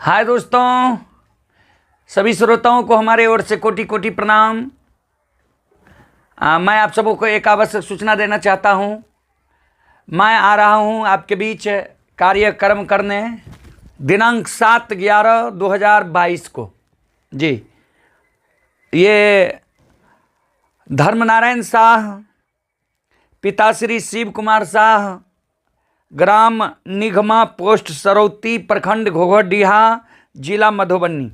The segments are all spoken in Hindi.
हाय दोस्तों, सभी श्रोताओं को हमारे ओर से कोटि कोटि प्रणाम। मैं आप सबों को एक आवश्यक सूचना देना चाहता हूं। मैं आ रहा हूं आपके बीच कार्यक्रम करने दिनांक 7/11/2022 को। जी, ये धर्मनारायण शाह, पिताश्री शिव कुमार शाह, ग्राम निगमा, पोस्ट सरौती, प्रखंड घोघरडीहा, जिला मधुबनी।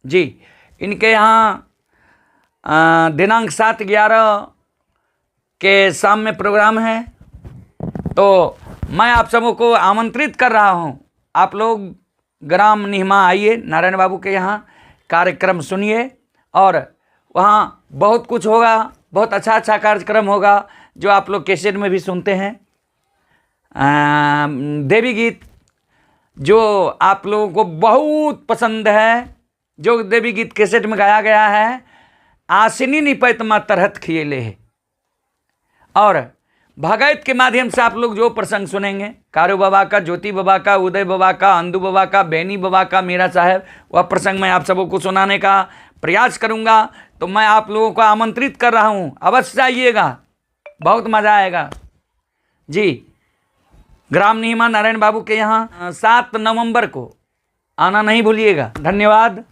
जी, इनके यहाँ दिनांक 7/11 के शाम में प्रोग्राम है। तो मैं आप सबों को आमंत्रित कर रहा हूँ, आप लोग ग्राम निगमा आइए, नारायण बाबू के यहाँ कार्यक्रम सुनिए। और वहाँ बहुत कुछ होगा, बहुत अच्छा कार्यक्रम होगा जो आप लोग कैसेट में भी सुनते हैं। देवी गीत जो आप लोगों को बहुत पसंद है, जो देवी गीत कैसेट में गाया गया है, आसिनी निपैत मा तरहत खिएले है। और भगत के माध्यम से आप लोग जो प्रसंग सुनेंगे, कारू बाबा का, ज्योति बाबा का, उदय बाबा का, अंधु बाबा का, बेनी बाबा का, मीरा साहब, वह प्रसंग मैं आप सबों को सुनाने का प्रयास करूंगा। तो मैं आप लोगों को आमंत्रित कर रहा हूं, अवश्य आइएगा, बहुत मजा आएगा। जी, ग्राम निगमा नारायण बाबू के यहाँ 7 नवंबर को आना नहीं भूलिएगा। धन्यवाद।